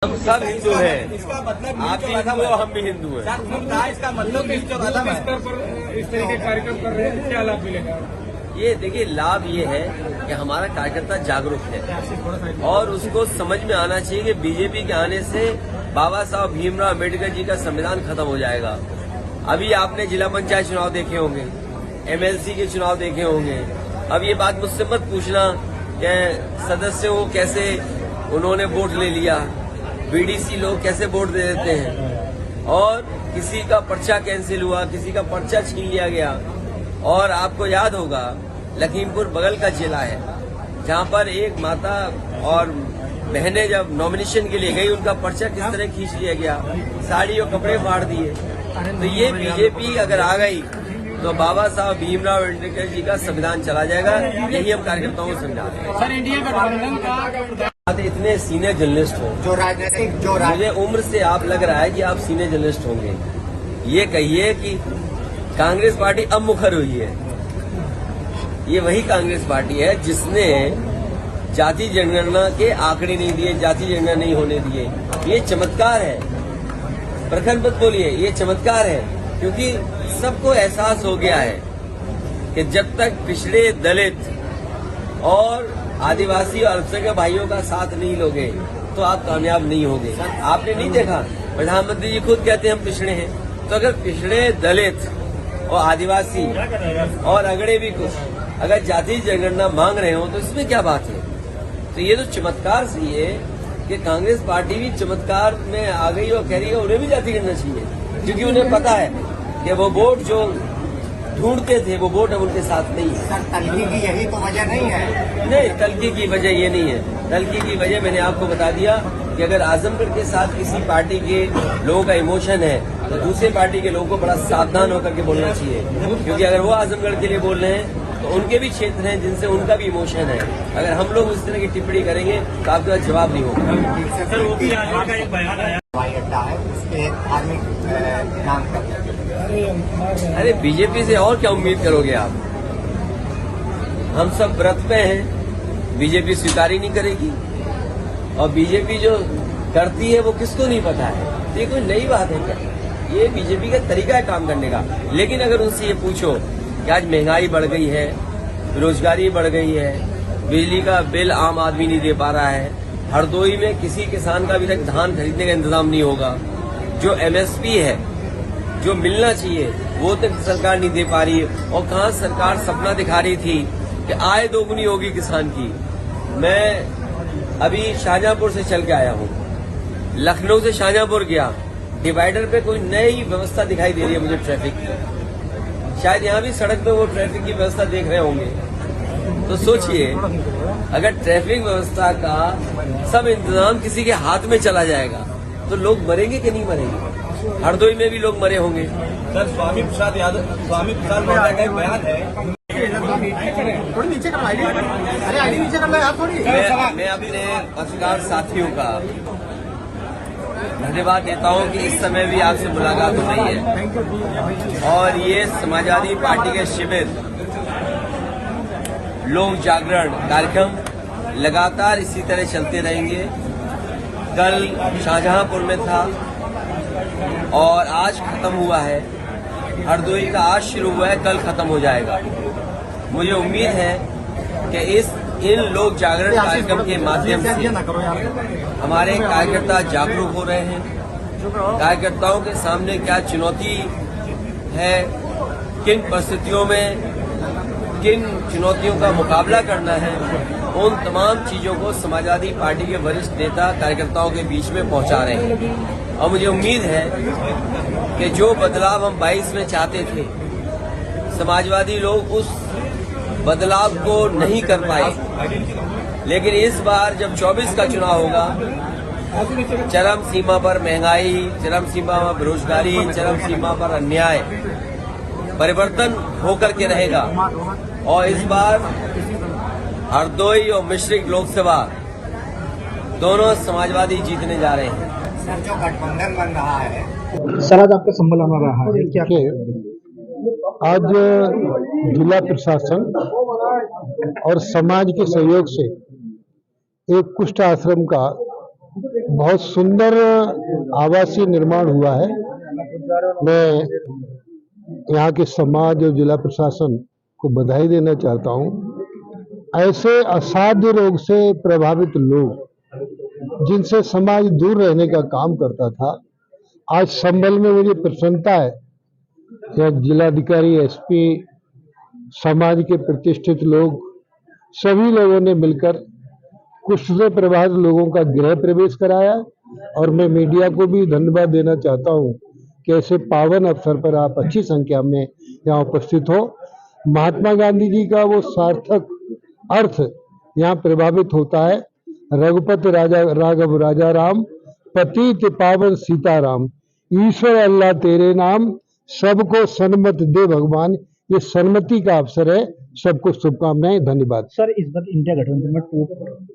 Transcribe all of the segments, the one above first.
हम सब हिंदू हैं। इसका मतलब आप भी हिंदू हो, हम भी हिंदू हैं। इसका मतलब स्तर पर इस तरह के कार्यक्रम कर रहे हैं, क्या लाभ मिलेगा? ये देखिए, लाभ ये है कि हमारा कार्यकर्ता जागरूक है और उसको समझ में आना चाहिए कि बीजेपी के आने से बाबा साहब भीमराव अम्बेडकर जी का संविधान खत्म हो जाएगा। अभी आपने जिला पंचायत चुनाव देखे होंगे, एमएलसी के चुनाव देखे होंगे। अब ये बात मुझसे मत पूछना कि सदस्यों को कैसे उन्होंने वोट ले लिया, बीडीसी लोग कैसे वोट दे देते हैं, और किसी का पर्चा कैंसिल हुआ, किसी का पर्चा छीन लिया गया। और आपको याद होगा, लखीमपुर बगल का जिला है जहां पर एक माता और बहनें जब नॉमिनेशन के लिए गई, उनका पर्चा किस तरह खींच लिया गया, साड़ी और कपड़े फाड़ दिए। तो ये बीजेपी अगर आ गई तो बाबा साहब भीमराव अम्बेडकर जी का संविधान चला जाएगा। यही हम कार्यकर्ताओं को समझाते हैं। सर, इंडिया गठबंधन का इतने सीनियर जर्नलिस्ट हो, मुझे उम्र से आप लग रहा है कि आप सीनियर जर्नलिस्ट होंगे। ये कहिए कि कांग्रेस पार्टी अब मुखर हुई है। ये वही कांग्रेस पार्टी है जिसने जाति जनगणना के आंकड़े नहीं दिए, जाति जनगणना नहीं होने दिए। ये चमत्कार है, प्रखर मत बोलिए, ये चमत्कार है, क्योंकि सबको एहसास हो गया है कि जब तक पिछड़े, दलित और आदिवासी और अल्पसंख्यक भाइयों का साथ नहीं लोगे तो आप कामयाब नहीं होंगे। आपने नहीं देखा, प्रधानमंत्री जी खुद कहते हैं हम पिछड़े हैं। तो अगर पिछड़े, दलित और आदिवासी और अगड़े भी कुछ अगर जाति जनगणना मांग रहे हो तो इसमें क्या बात है? तो ये तो चमत्कार सही है कि कांग्रेस पार्टी भी चमत्कार में आ गई और कह रही है उन्हें भी जाति करना चाहिए, क्योंकि उन्हें पता है कि वो वोट जो ढूंढते थे वो वोट अब उनके साथ नहीं है। सर, तल्खी की यही तो वजह नहीं है। नहीं, तल्खी की वजह ये नहीं है। तल्खी की वजह मैंने आपको बता दिया कि अगर आजमगढ़ के साथ किसी पार्टी के लोगों का इमोशन है तो दूसरे पार्टी के लोगों को बड़ा सावधान होकर के बोलना चाहिए, क्योंकि अगर वो आजमगढ़ के लिए बोल रहे हैं तो उनके भी क्षेत्र हैं जिनसे उनका भी इमोशन है। अगर हम लोग उस तरह की टिप्पणी करेंगे तो आपके पास जवाब नहीं होगा। सर, वो भी आज का एक बयान आया, हवाई अड्डा है, उसके धार्मिक नाम पर। अरे बीजेपी से और क्या उम्मीद करोगे आप? हम सब व्रत पे हैं, बीजेपी स्वीकार ही नहीं करेगी। और बीजेपी जो करती है वो किसको नहीं पता है? ये कोई नई बात है क्या? ये बीजेपी का तरीका है काम करने का। लेकिन अगर उनसे ये पूछो कि आज महंगाई बढ़ गई है, बेरोजगारी बढ़ गई है, बिजली का बिल आम आदमी नहीं दे पा रहा है, हरदोई में किसी किसान का अभी तक धान खरीदने का इंतजाम नहीं होगा, जो एमएसपी है जो मिलना चाहिए वो तक सरकार नहीं दे पा रही है। और कहाँ सरकार सपना दिखा रही थी कि आय दोगुनी होगी किसान की। मैं अभी शाहजहांपुर से चल के आया हूँ, लखनऊ से शाहजहांपुर गया, डिवाइडर पे कोई नई व्यवस्था दिखाई दे रही है मुझे ट्रैफिक की। शायद यहाँ भी सड़क पे वो ट्रैफिक की व्यवस्था देख रहे होंगे। तो सोचिए, अगर ट्रैफिक व्यवस्था का सब इंतजाम किसी के हाथ में चला जाएगा तो लोग मरेंगे कि नहीं मरेंगे? हरदोई में भी लोग मरे होंगे। सर, स्वामी प्रसाद मौर्य का एक बयान है। थोड़ी नीचे कर, अरे आईडी नीचे कर लो यार थोड़ी। मैं अपने पत्रकार साथियों का धन्यवाद देता हूं कि इस समय भी आपसे मुलाकात हो रही है। और ये समाजवादी पार्टी के शिविर, लोक जागरण कार्यक्रम लगातार इसी तरह चलते रहेंगे। कल शाहजहांपुर में था और आज खत्म हुआ है। हरदोई का आज शुरू हुआ है, कल खत्म हो जाएगा। मुझे उम्मीद है कि इन लोक जागरण कार्यक्रम के माध्यम से हमारे कार्यकर्ता जागरूक हो रहे हैं। कार्यकर्ताओं के सामने क्या चुनौती है, किन परिस्थितियों में किन चुनौतियों का मुकाबला करना है, उन तमाम चीजों को समाजवादी पार्टी के वरिष्ठ नेता कार्यकर्ताओं के बीच में पहुंचा रहे हैं। और मुझे उम्मीद है कि जो बदलाव हम 22 में चाहते थे, समाजवादी लोग उस बदलाव को नहीं कर पाए। लेकिन इस बार जब 24 का चुनाव होगा, चरम सीमा पर महंगाई, चरम सीमा पर बेरोजगारी, चरम सीमा पर अन्याय परिवर्तन होकर के रहेगा। और इस बार हरदोई और मिश्रिक लोकसभा दोनों समाजवादी जीतने जा रहे हैं। सर, जो गठबंधन बन रहा है, सर आज आपका सम्मेलन हो रहा है, क्या आज जिला प्रशासन और समाज के सहयोग से एक कुष्ठ आश्रम का बहुत सुंदर आवासीय निर्माण हुआ है। मैं यहाँ के समाज और जिला प्रशासन को बधाई देना चाहता हूँ। ऐसे असाध्य रोग से प्रभावित लोग जिनसे समाज दूर रहने का काम करता था, आज संभल में मुझे प्रसन्नता है कि जिलाधिकारी, एसपी, समाज के प्रतिष्ठित लोग, सभी लोगों ने मिलकर कुष्ठ से प्रभावित लोगों का गृह प्रवेश कराया। और मैं मीडिया को भी धन्यवाद देना चाहता हूं कि ऐसे पावन अवसर पर आप अच्छी संख्या में यहाँ उपस्थित हो। महात्मा गांधी जी का वो सार्थक अर्थ यहाँ प्रभावित होता है। रघुपति राजा राघव राजा राम, पतित पावन सीताराम, ईश्वर अल्लाह तेरे नाम, सबको सन्मति दे भगवान। ये सन्मति का अवसर है। सबको शुभकामनाएं, धन्यवाद। सर, इस बार इंडिया गठबंधन में टूट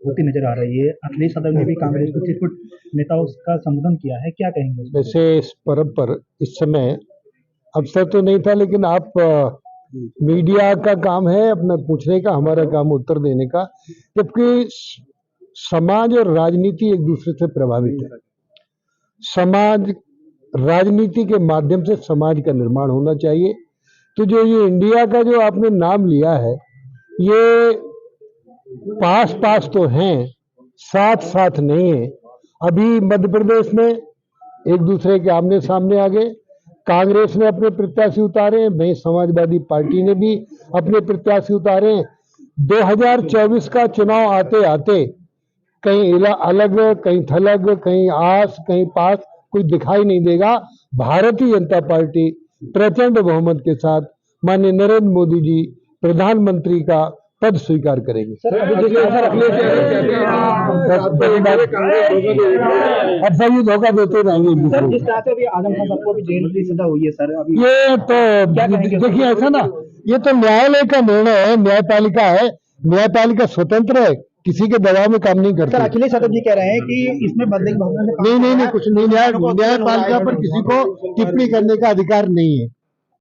होती नजर आ रही है। अखिलेश यादव ने भी कांग्रेस के कुछ नेताओं का संबोधन किया है, क्या कहेंगे? वैसे इस पर्व पर इस समय अवसर तो नहीं था, लेकिन आप मीडिया का काम है अपना पूछने का, हमारा काम उत्तर देने का। जबकि समाज और राजनीति एक दूसरे से प्रभावित है। समाज, राजनीति के माध्यम से समाज का निर्माण होना चाहिए। तो जो ये इंडिया का जो आपने नाम लिया है, ये पास पास तो हैं, साथ साथ नहीं है। अभी मध्य प्रदेश में एक दूसरे के आमने सामने आ गए। कांग्रेस ने अपने प्रत्याशी उतारे हैं, वहीं समाजवादी पार्टी ने भी अपने प्रत्याशी उतारे हैं। 2024 का चुनाव आते आते कहीं अलग, कहीं थलग, कहीं आस, कहीं पास, कोई दिखाई नहीं देगा। भारतीय जनता पार्टी प्रचंड बहुमत के साथ माननीय नरेंद्र मोदी जी प्रधानमंत्री का पद स्वीकार करेंगे। अब सभी धोखा देते रहेंगे। सर, जिस तरह से अभी आजम खान साहब को भी जेल की सजा हुई है सर, अभी ये तो देखिए ऐसा ना, ये तो न्यायालय का निर्णय है, न्यायपालिका है, न्यायपालिका स्वतंत्र है, किसी के दबाव में काम नहीं करता। सर, अखिलेश यादव जी कह रहे हैं कि इसमें बदले नहीं, कुछ नहीं, न्यायपालिका पर किसी को टिप्पणी करने का अधिकार नहीं है।